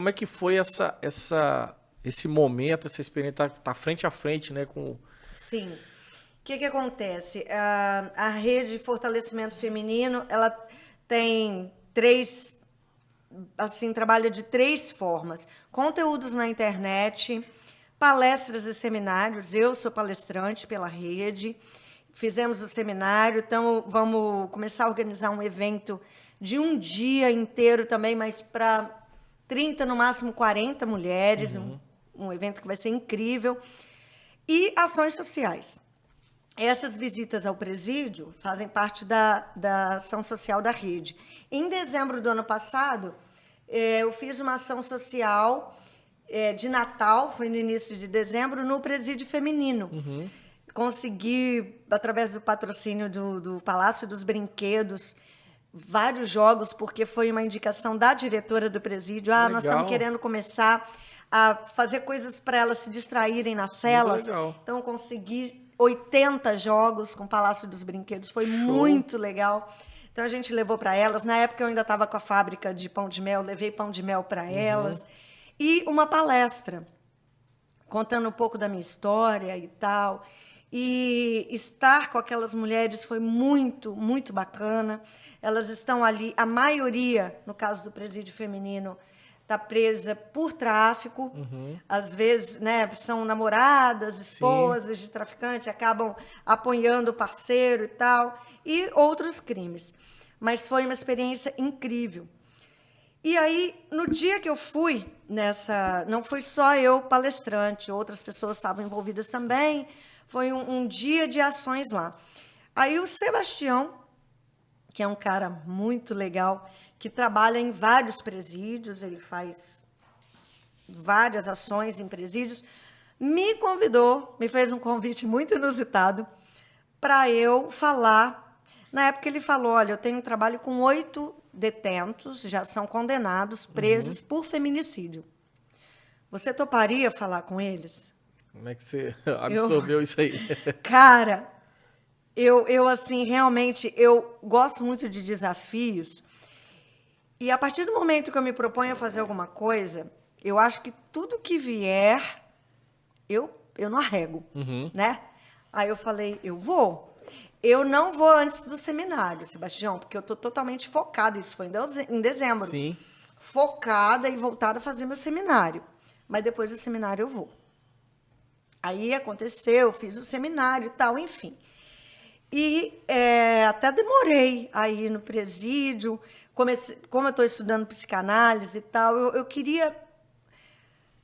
Como é que foi esse momento, essa experiência tá frente a frente, né, com... Sim. O que acontece? A rede de fortalecimento feminino, ela tem três, assim, trabalha de três formas. Conteúdos na internet, palestras e seminários. Eu sou palestrante pela rede. Fizemos o seminário, então vamos começar a organizar um evento de um dia inteiro também, mas para 30, no máximo 40 mulheres, um evento que vai ser incrível. E ações sociais. Essas visitas ao presídio fazem parte da ação social da rede. Em dezembro do ano passado, eu fiz uma ação social de Natal, foi no início de dezembro, no presídio feminino. Consegui, através do patrocínio do Palácio dos Brinquedos, vários jogos, porque foi uma indicação da diretora do presídio. Legal. Nós estamos querendo começar a fazer coisas para elas se distraírem nas celas. Então, consegui 80 jogos com o Palácio dos Brinquedos. Foi muito legal. Então, a gente levou para elas. Na época, eu ainda estava com a fábrica de pão de mel. Levei pão de mel para elas. E uma palestra, contando um pouco da minha história e tal. E estar com aquelas mulheres foi muito, muito bacana. Elas estão ali, a maioria, no caso do presídio feminino, está presa por tráfico. Às vezes, né, são namoradas, esposas de traficante, acabam apoiando o parceiro e tal, e outros crimes. Mas foi uma experiência incrível. E aí, no dia que eu fui nessa... Não foi só eu palestrante, outras pessoas estavam envolvidas também. Foi um dia de ações lá. Aí o Sebastião, que é um cara muito legal, que trabalha em vários presídios, ele faz várias ações em presídios, me convidou, me fez um convite muito inusitado para eu falar. Na época ele falou, olha, eu tenho um trabalho com 8 detentos, já são condenados, presos por feminicídio. Você toparia falar com eles? Como é que você absorveu isso aí? Cara, eu assim, realmente, eu gosto muito de desafios. E a partir do momento que eu me proponho a fazer alguma coisa, eu acho que tudo que vier, eu não arrego, né? Aí eu falei, eu vou. Eu não vou antes do seminário, Sebastião, porque eu estou totalmente focada. Isso foi em dezembro. Sim. Focada e voltada a fazer meu seminário. Mas depois do seminário eu vou. Aí aconteceu, fiz o seminário e tal, enfim. E até demorei a ir no presídio. Como eu estou estudando psicanálise e tal, eu queria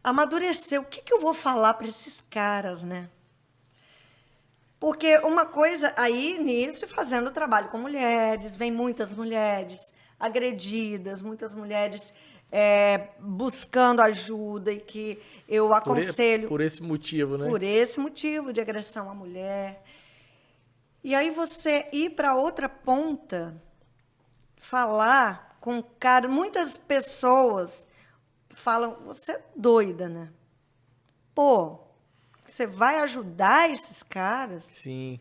amadurecer. O que eu vou falar para esses caras, né? Porque uma coisa, aí nisso, fazendo trabalho com mulheres, vem muitas mulheres agredidas, muitas mulheres buscando ajuda e que eu aconselho... Por esse motivo, né? Por esse motivo de agressão à mulher. E aí você ir para outra ponta, falar com cara... Muitas pessoas falam, você é doida, né? Pô, você vai ajudar esses caras? Sim.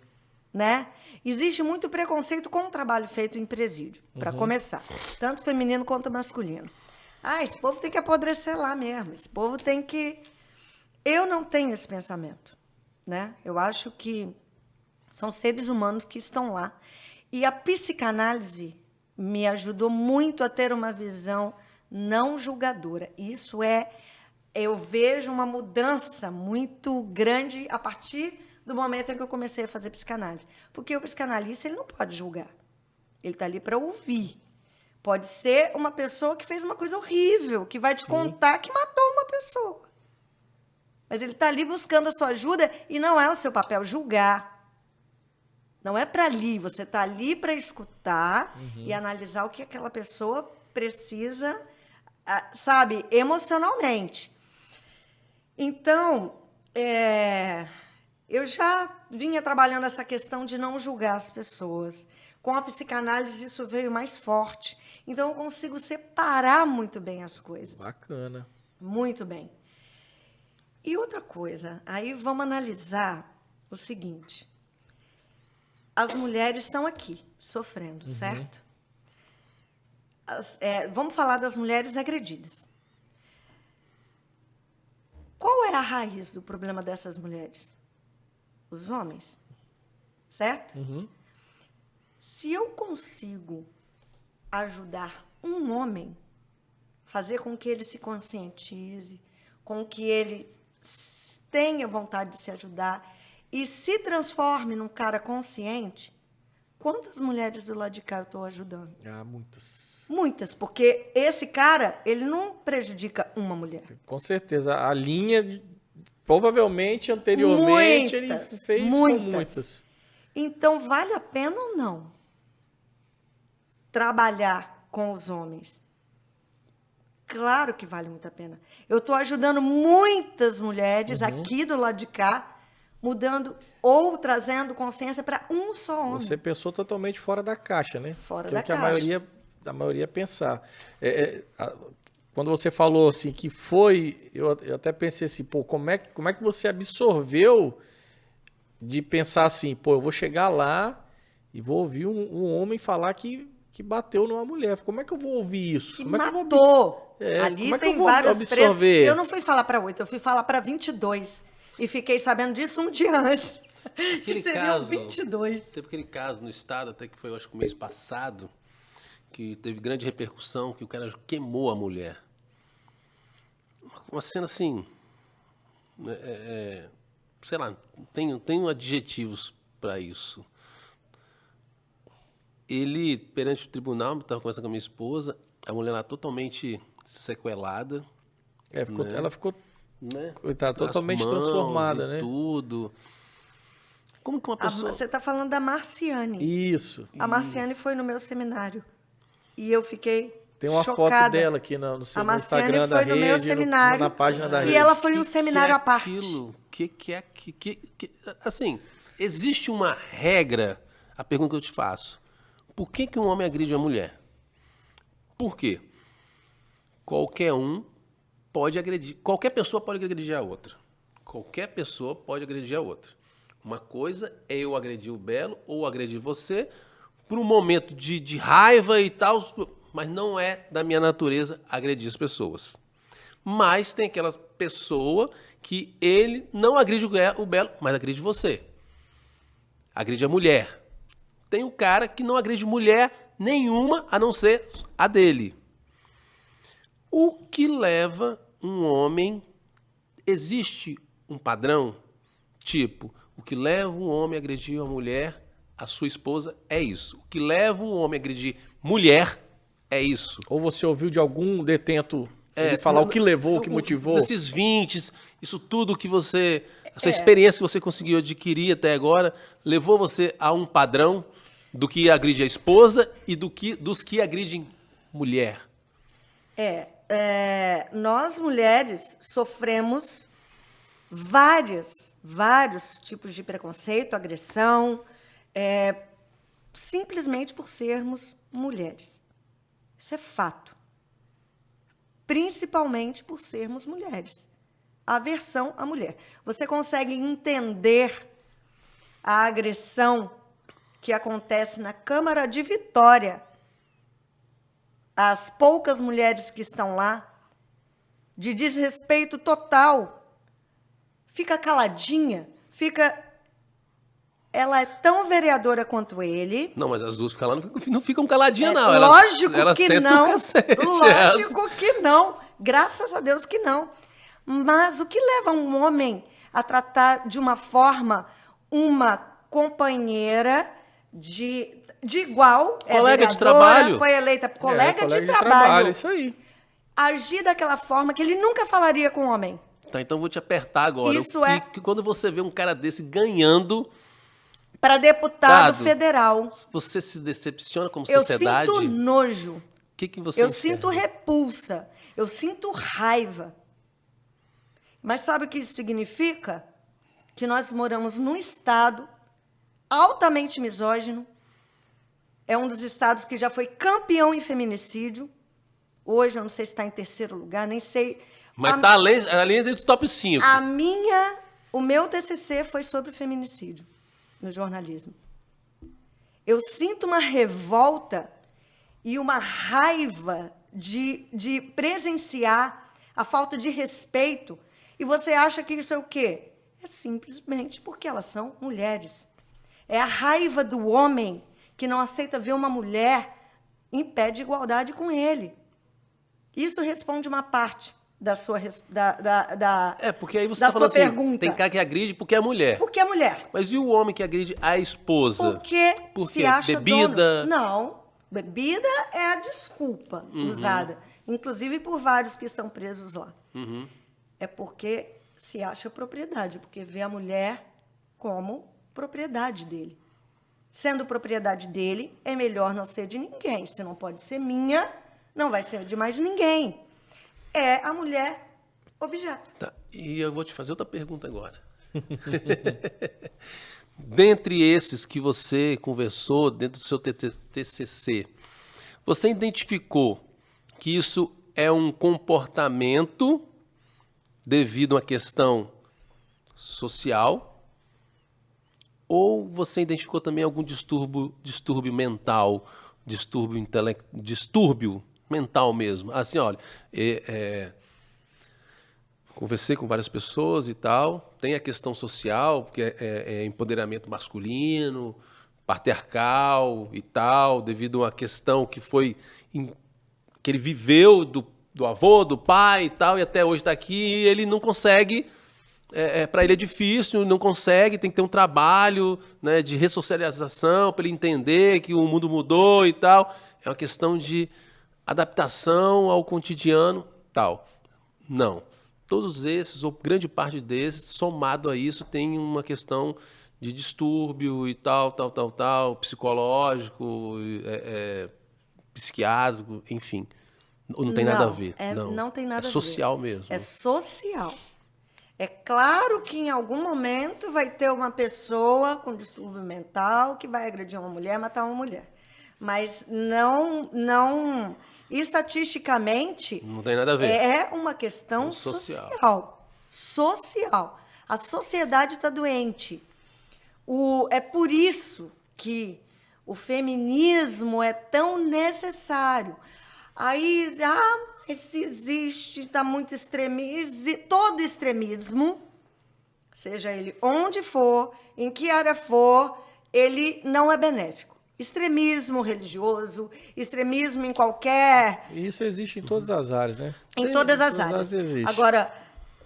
Né? Existe muito preconceito com o trabalho feito em presídio, para começar. Tanto feminino quanto masculino. Esse povo tem que apodrecer lá mesmo. Esse povo tem que... Eu não tenho esse pensamento, né? Eu acho que são seres humanos que estão lá. E a psicanálise me ajudou muito a ter uma visão não julgadora. Isso eu vejo uma mudança muito grande a partir do momento em que eu comecei a fazer psicanálise. Porque o psicanalista, ele não pode julgar. Ele está ali para ouvir. Pode ser uma pessoa que fez uma coisa horrível, que vai te contar que matou uma pessoa. Mas ele está ali buscando a sua ajuda e não é o seu papel julgar. Não é para ali. Você está ali para escutar e analisar o que aquela pessoa precisa, sabe, emocionalmente. Então, eu já vinha trabalhando essa questão de não julgar as pessoas. Com a psicanálise, isso veio mais forte. Então, eu consigo separar muito bem as coisas. Bacana. Muito bem. E outra coisa, aí vamos analisar o seguinte. As mulheres estão aqui, sofrendo, certo? Vamos falar das mulheres agredidas. é a raiz do problema dessas mulheres? Os homens. Certo? Uhum. Se eu consigo ajudar um homem, fazer com que ele se conscientize, com que ele tenha vontade de se ajudar e se transforme num cara consciente, quantas mulheres do lado de cá eu estou ajudando? Ah, muitas. Muitas, porque esse cara, ele não prejudica uma mulher. Com certeza. A linha, provavelmente, anteriormente, ele fez com muitas. Então, vale a pena ou não trabalhar com os homens? Claro que vale muito a pena. Eu estou ajudando muitas mulheres aqui do lado de cá, mudando ou trazendo consciência para um só homem. Você pensou totalmente fora da caixa, né? Fora que da é o que caixa. a maioria pensar. Quando você falou assim que foi, eu até pensei assim, pô, como é que você absorveu de pensar assim, pô, eu vou chegar lá e vou ouvir um homem falar que bateu numa mulher. Como é que eu vou ouvir isso? Que como matou. É que eu vou... Ali como é que tem eu vou vários absorver? presos. Eu não fui falar para 8, eu fui falar para 22. E fiquei sabendo disso um dia antes. Aquele que seriam caso, 22. Teve aquele caso no estado, até que foi, eu acho que o mês passado, que teve grande repercussão, que o cara queimou a mulher. Uma cena assim, sei lá, tenho adjetivos para isso. Ele, perante o tribunal, estava conversando com a minha esposa, a mulher lá totalmente sequelada. Ela ficou Né? totalmente As mãos transformada, e né? tudo. Como que uma pessoa... Você está falando da Marciane. Isso. A Marciane foi no meu seminário. E eu fiquei Tem uma chocada. foto dela aqui no seu A Marciane Instagram da foi no rede, meu seminário. na página da E rede. ela foi um seminário à parte. Assim, existe uma regra, a pergunta que eu te faço. Por que um homem agride uma mulher? Por quê? Qualquer pessoa pode agredir a outra. Qualquer pessoa pode agredir a outra. Uma coisa é eu agredir o Belo ou agredir você por um momento de raiva e tal, mas não é da minha natureza agredir as pessoas. Mas tem aquelas pessoas que ele não agride o Belo, mas agride você. Agride a mulher. Tem um cara que não agride mulher nenhuma, a não ser a dele. O que leva um homem... Existe um padrão? Tipo, o que leva um homem a agredir uma mulher, a sua esposa, é isso. O que leva um homem a agredir mulher, é isso. Ou você ouviu de algum detento ele falar o que levou, o que motivou? Desses 20, isso tudo que você... Essa experiência que você conseguiu adquirir até agora, levou você a um padrão do que agride a esposa e dos que agridem mulher. Nós mulheres sofremos vários tipos de preconceito, agressão, simplesmente por sermos mulheres. Isso é fato. Principalmente por sermos mulheres. Aversão à mulher. Você consegue entender a agressão que acontece na Câmara de Vitória? As poucas mulheres que estão lá, de desrespeito total, fica caladinha, ela é tão vereadora quanto ele. Não, mas as duas ficam lá, não ficam caladinhas, não. Lógico elas que sentam não. o cacete. Lógico que não. Graças a Deus que não. Mas o que leva um homem a tratar de uma forma uma companheira de igual, colega de trabalho, foi eleita colega de trabalho, isso aí. Agir daquela forma que ele nunca falaria com o homem. Tá, então eu vou te apertar agora. Que quando você vê um cara desse ganhando para deputado federal, você se decepciona como sociedade? Eu sinto nojo. O que você Eu sinto repulsa. Eu sinto raiva. Mas sabe o que isso significa? Que nós moramos num estado altamente misógino. É um dos estados que já foi campeão em feminicídio. Hoje, eu não sei se está em terceiro lugar, nem sei. Mas está além dos top 5. O meu TCC foi sobre feminicídio no jornalismo. Eu sinto uma revolta e uma raiva de presenciar a falta de respeito E você acha que isso é o quê? É simplesmente porque elas são mulheres. É a raiva do homem que não aceita ver uma mulher em pé de igualdade com ele. Isso responde uma parte da sua porque aí você está falando assim, pergunta. Tem cara que agride porque é mulher. Porque é mulher. Mas e o homem que agride a esposa? Porque se acha bebida? Dono. Não, bebida é a desculpa usada, inclusive por vários que estão presos lá. É porque se acha propriedade, porque vê a mulher como propriedade dele. Sendo propriedade dele, é melhor não ser de ninguém. Se não pode ser minha, não vai ser de mais ninguém. É a mulher objeto. Tá. E eu vou te fazer outra pergunta agora. Dentre esses que você conversou dentro do seu TCC, você identificou que isso é um comportamento devido a uma questão social? Ou você identificou também algum distúrbio mental, distúrbio mental mesmo? Assim, olha, conversei com várias pessoas e tal, tem a questão social, porque é empoderamento masculino, patriarcal e tal, devido a uma questão que ele viveu do avô, do pai e tal, e até hoje está aqui, e ele não consegue, para ele é difícil, não consegue, tem que ter um trabalho, né, de ressocialização para ele entender que o mundo mudou e tal. É uma questão de adaptação ao cotidiano tal. Não. Todos esses, ou grande parte desses, somado a isso, tem uma questão de distúrbio e tal, psicológico, psiquiátrico, enfim. Ou não tem nada a ver? Não tem nada a ver. É social mesmo. É social. É claro que em algum momento vai ter uma pessoa com distúrbio mental que vai agredir uma mulher, matar uma mulher. Mas não estatisticamente, não tem nada a ver. É uma questão social. A sociedade está doente. É por isso que o feminismo é tão necessário. Aí, mas se existe, está muito extremismo. Todo extremismo, seja ele onde for, em que área for, ele não é benéfico. Extremismo religioso, extremismo em qualquer... Isso existe em todas as áreas, né? Em todas as áreas. Existe. Agora,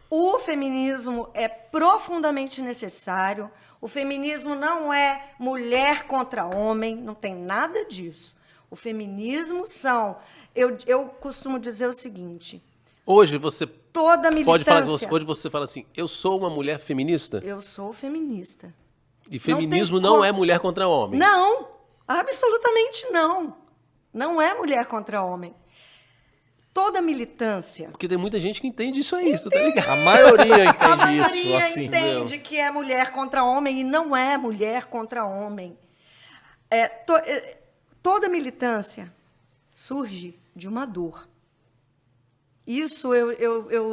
o feminismo é profundamente necessário. O feminismo não é mulher contra homem, não tem nada disso. O feminismo são... Eu costumo dizer o seguinte... Hoje você toda militância... Hoje você fala assim, eu sou uma mulher feminista? Eu sou feminista. E feminismo não é mulher contra homem? Não, absolutamente não. Não é mulher contra homem. Toda militância... Porque tem muita gente que entende isso aí, você tá ligado? A maioria entende a maioria isso assim. Entende que é mulher contra homem e não é mulher contra homem. Toda militância surge de uma dor. Isso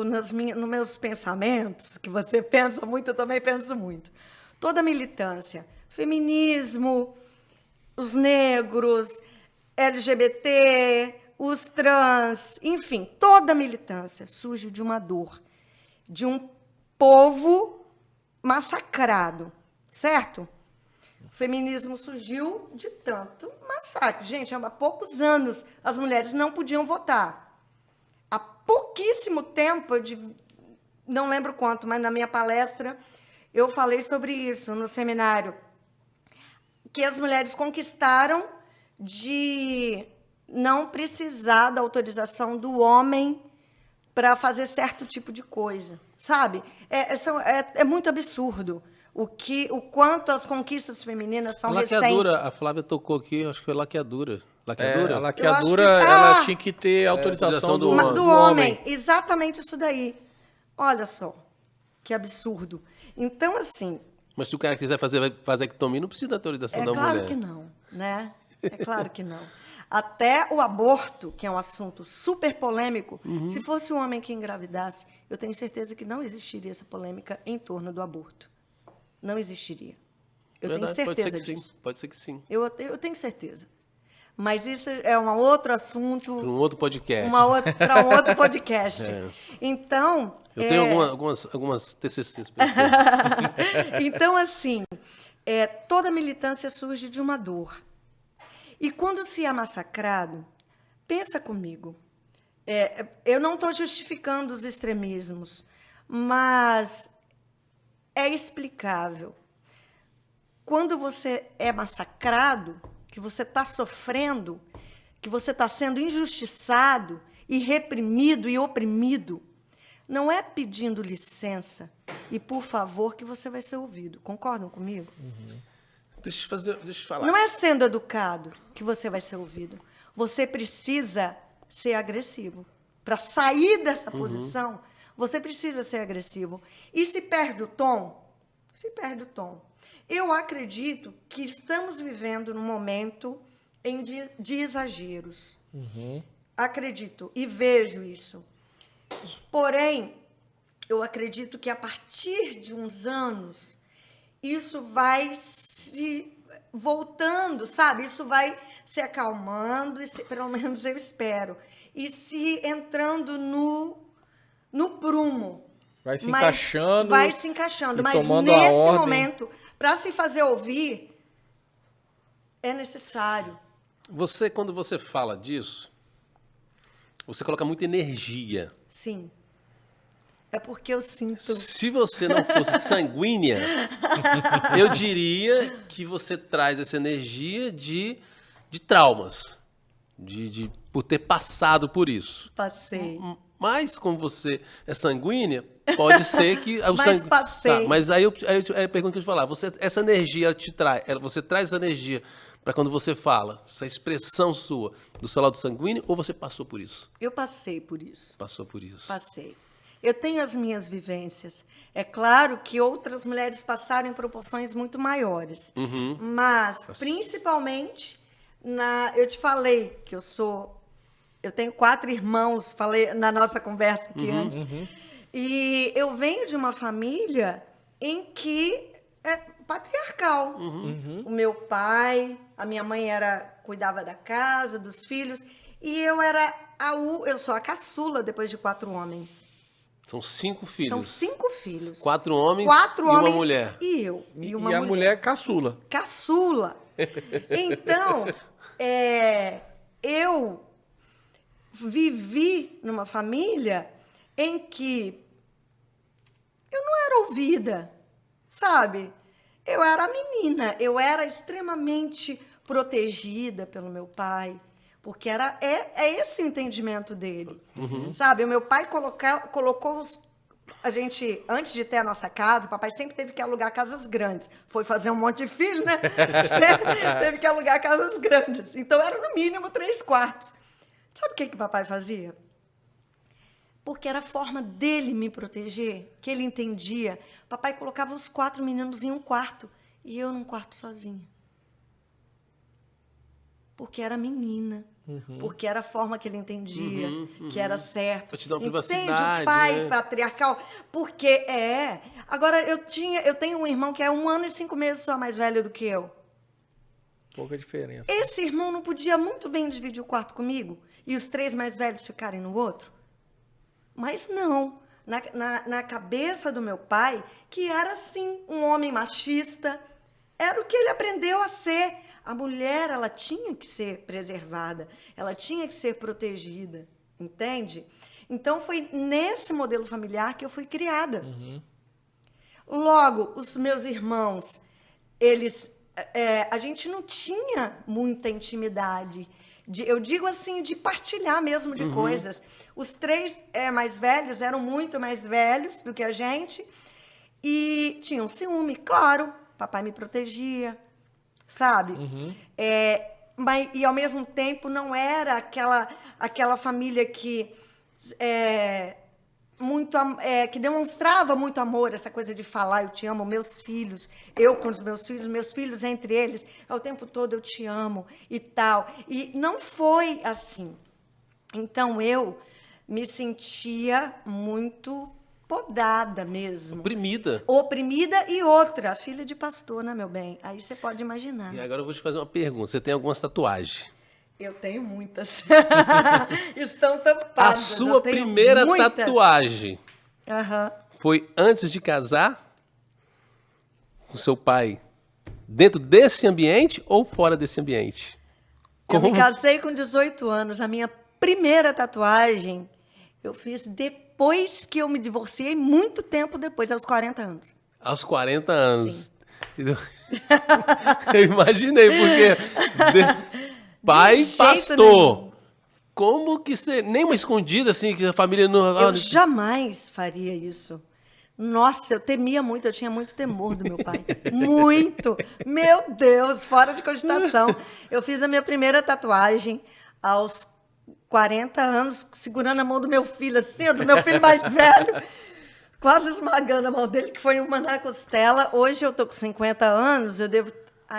nos meus pensamentos, que você pensa muito, eu também penso muito. Toda militância, feminismo, os negros, LGBT, os trans, enfim, toda militância surge de uma dor, de um povo massacrado, certo? O feminismo surgiu de tanto massacre. Gente, há poucos anos as mulheres não podiam votar. Há pouquíssimo tempo, não lembro quanto, mas na minha palestra eu falei sobre isso no seminário, que as mulheres conquistaram de não precisar da autorização do homem para fazer certo tipo de coisa, sabe? É muito absurdo o quanto as conquistas femininas são recentes. A Flávia tocou aqui, acho que foi laqueadura. A laqueadura, ela tinha que ter autorização do homem. Exatamente isso daí. Olha só, que absurdo. Então, assim... Mas se o cara quiser fazer vasectomia, não precisa da autorização da mulher. É claro que não, né? É claro que não. Até o aborto, que é um assunto super polêmico, se fosse um homem que engravidasse, eu tenho certeza que não existiria essa polêmica em torno do aborto. Não existiria. Eu tenho certeza disso. Pode ser que sim. Eu tenho certeza. Mas isso é um outro assunto. Para um outro podcast. Para um outro podcast. Então. Eu tenho algumas TCCs para Então, assim, toda militância surge de uma dor. E quando se é massacrado, pensa comigo. Eu não estou justificando os extremismos, mas é explicável. Quando você é massacrado, que você está sofrendo, que você está sendo injustiçado e reprimido e oprimido, não é pedindo licença e por favor que você vai ser ouvido. Concordam comigo? Uhum. Deixa eu falar. Não é sendo educado que você vai ser ouvido. Você precisa ser agressivo. Para sair dessa posição, você precisa ser agressivo. E se perde o tom? Se perde o tom. Eu acredito que estamos vivendo num momento de exageros. Acredito e vejo isso. Porém, eu acredito que a partir de uns anos, isso vai se voltando, sabe? Isso vai se acalmando, pelo menos eu espero, e se entrando no prumo. Vai se encaixando. Vai se encaixando, mas nesse momento, para se fazer ouvir, é necessário. Quando você fala disso, você coloca muita energia. Sim. É porque eu sinto... Se você não fosse sanguínea, eu diria que você traz essa energia de traumas, por ter passado por isso. Passei. Mas, como você é sanguínea, pode ser que... passei. Tá, mas aí a pergunta que eu te falar, essa energia você traz essa energia para quando você fala, essa expressão sua do seu lado sanguíneo, ou você passou por isso? Eu passei por isso. Passou por isso. Passei. Eu tenho as minhas vivências. É claro que outras mulheres passaram em proporções muito maiores. Mas, principalmente, eu te falei que eu tenho 4 irmãos, falei na nossa conversa aqui antes. E eu venho de uma família em que é patriarcal. O meu pai, a minha mãe cuidava da casa, dos filhos, e eu sou a caçula depois de 4 homens. São 5 filhos. São 5 filhos. 4 homens e uma mulher. E eu. E a mulher caçula. Caçula. Então, eu vivi numa família em que eu não era ouvida, sabe? Eu era menina, eu era extremamente protegida pelo meu pai, porque é esse o entendimento dele, sabe? O meu pai colocou a gente, antes de ter a nossa casa, o papai sempre teve que alugar casas grandes. Foi fazer um monte de filho, né? Teve que alugar casas grandes. Então, era no mínimo 3 quartos. Sabe o que o papai fazia? Porque era a forma dele me proteger, que ele entendia. Papai colocava os 4 meninos em um quarto e eu num quarto sozinha. Porque era menina. Porque era a forma que ele entendia, que era certo. Pra te dar uma Entende privacidade, o pai né? patriarcal? Porque Agora, eu tenho um irmão que é 1 ano e 5 meses só mais velho do que eu. Pouca diferença. Esse irmão não podia muito bem dividir o quarto comigo e os 3 mais velhos ficarem no outro? Mas não. Na cabeça do meu pai, que era, assim, um homem machista, era o que ele aprendeu a ser. A mulher, ela tinha que ser preservada, ela tinha que ser protegida, entende? Então, foi nesse modelo familiar que eu fui criada. Logo, os meus irmãos, a gente não tinha muita intimidade. Eu digo assim, de partilhar mesmo de coisas. Os 3 mais velhos eram muito mais velhos do que a gente e tinham ciúme, claro. Papai me protegia, sabe? Mas, e, ao mesmo tempo, não era aquela família que que demonstrava muito amor, essa coisa de falar, eu te amo, meus filhos, eu com os meus filhos entre eles, o tempo todo eu te amo e tal. E não foi assim. Então, eu me sentia muito podada mesmo. Oprimida e outra, filha de pastor, né, meu bem? Aí você pode imaginar. E agora eu vou te fazer uma pergunta. Você tem algumas tatuagens? Eu tenho muitas. Estão tampadas. A sua primeira tatuagem foi antes de casar? Com seu pai? Dentro desse ambiente ou fora desse ambiente? Como? Eu me casei com 18 anos. A minha primeira tatuagem eu fiz depois que eu me divorciei, muito tempo depois, aos 40 anos. Aos 40 anos? Sim. Eu imaginei, porque pai pastor. Nenhum. Como que você... Nem uma escondida, assim, que a família não... Eu jamais faria isso. Nossa, eu temia muito, eu tinha muito temor do meu pai. Muito! Meu Deus, fora de cogitação. Eu fiz a minha primeira tatuagem aos 40 anos, segurando a mão do meu filho, assim, do meu filho mais velho, quase esmagando a mão dele, que foi uma na costela. Hoje eu tô com 50 anos, eu devo...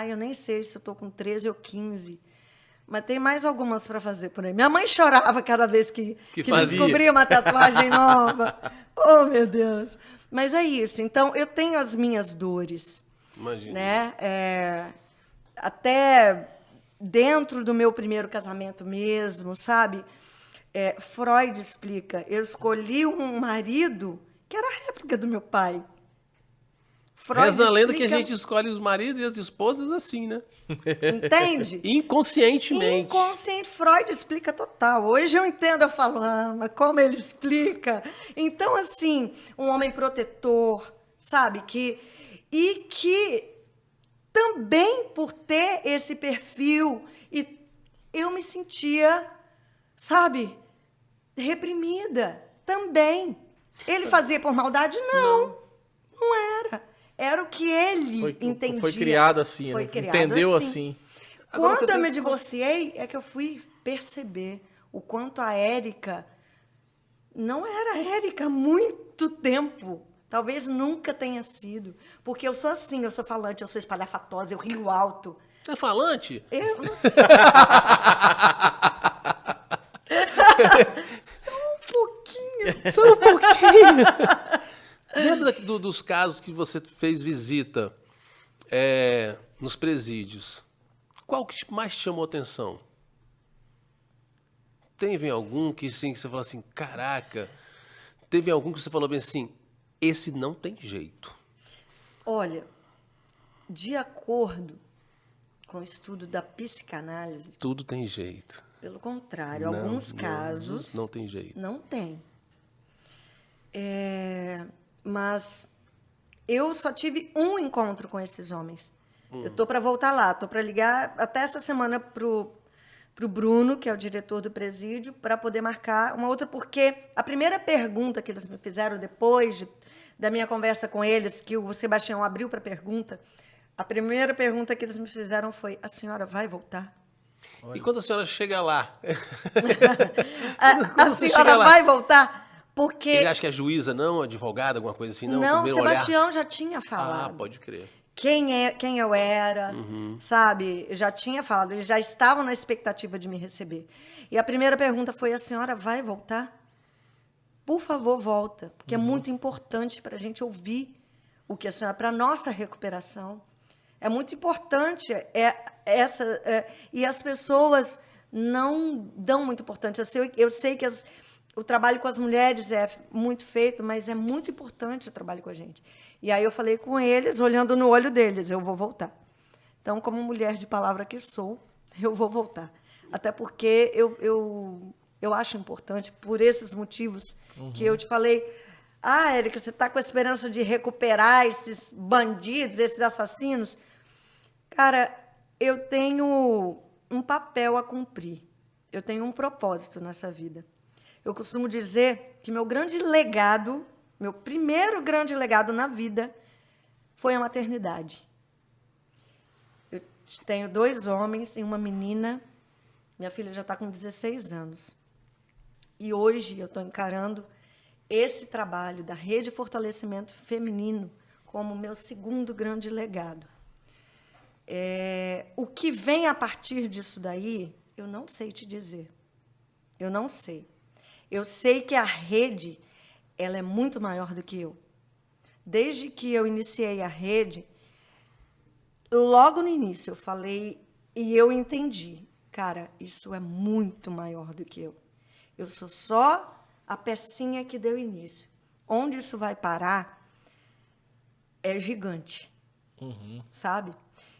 eu nem sei se eu tô com 13 ou 15. Mas tem mais algumas para fazer por aí. Minha mãe chorava cada vez que descobria uma tatuagem nova. Oh, meu Deus! Mas é isso. Então, eu tenho as minhas dores. Imagina. Né? Até dentro do meu primeiro casamento mesmo, sabe? Freud explica. Eu escolhi um marido que era a réplica do meu pai. Reza a lenda que a gente escolhe os maridos e as esposas assim, né? Entende? Inconscientemente. Inconsciente. Freud explica total. Hoje eu entendo, eu falo, mas como ele explica? Então, assim, um homem protetor, sabe? E que também por ter esse perfil, eu me sentia, sabe, reprimida também. Ele fazia por maldade? Não era. Era o que ele entendia. Foi criado assim, foi né? Criado Entendeu assim. Quando eu me divorciei, é que eu fui perceber o quanto a Érica não era a Érica há muito tempo. Talvez nunca tenha sido. Porque eu sou assim, eu sou falante, eu sou espalhafatosa, eu rio alto. Você é falante? Eu não sei. Só um pouquinho. Dentro dos casos que você fez visita nos presídios, qual que mais chamou atenção? Teve algum que, sim, que você falou assim, caraca, teve algum que você falou bem assim, esse não tem jeito? Olha, de acordo com o estudo da psicanálise... Tudo tem jeito. Pelo contrário, alguns casos... Não tem jeito. Não tem. Mas eu só tive um encontro com esses homens. Eu tô para voltar lá, tô para ligar até essa semana pro Bruno, que é o diretor do presídio, para poder marcar uma outra, porque a primeira pergunta que eles me fizeram depois da minha conversa com eles, que o Sebastião abriu para pergunta, a primeira pergunta que eles me fizeram foi: a senhora vai voltar? Olha. E quando a senhora chega lá? a senhora vai voltar? Porque... Ele acha que é juíza, não? Advogada, alguma coisa assim? Não, Sebastião já tinha falado. Pode crer. Quem eu era, sabe? Eu já tinha falado, eles já estavam na expectativa de me receber. E a primeira pergunta foi: a senhora vai voltar? Por favor, volta. Porque é muito importante para a gente ouvir o que a senhora... Para a nossa recuperação. É muito importante e as pessoas não dão muito importância. Eu sei que o trabalho com as mulheres é muito feito, mas é muito importante o trabalho com a gente. E aí eu falei com eles, olhando no olho deles: eu vou voltar. Então, como mulher de palavra que sou, eu vou voltar. Até porque eu acho importante, por esses motivos que eu te falei. Érica, você está com a esperança de recuperar esses bandidos, esses assassinos? Cara, eu tenho um papel a cumprir. Eu tenho um propósito nessa vida. Eu costumo dizer que meu grande legado, meu primeiro grande legado na vida, foi a maternidade. Eu tenho 2 homens e uma menina. Minha filha já está com 16 anos. E hoje eu estou encarando esse trabalho da Rede de Fortalecimento Feminino como meu segundo grande legado. O que vem a partir disso daí, eu não sei te dizer. Eu não sei. Eu sei que a rede, ela é muito maior do que eu. Desde que eu iniciei a rede, logo no início eu falei e eu entendi. cara, isso é muito maior do que eu. Eu sou só a pecinha que deu início. Onde isso vai parar é gigante, sabe?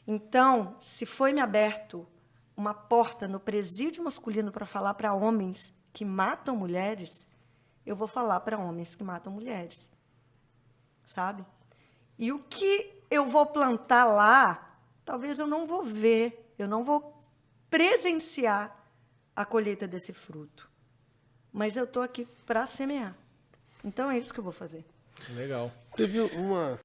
Então, se foi me aberto uma porta no presídio masculino para falar para homens que matam mulheres, eu vou falar para homens que matam mulheres, sabe? E o que eu vou plantar lá, talvez eu não vou ver, eu não vou presenciar a colheita desse fruto. Mas eu estou aqui para semear. Então, é isso que eu vou fazer. Legal. Teve uma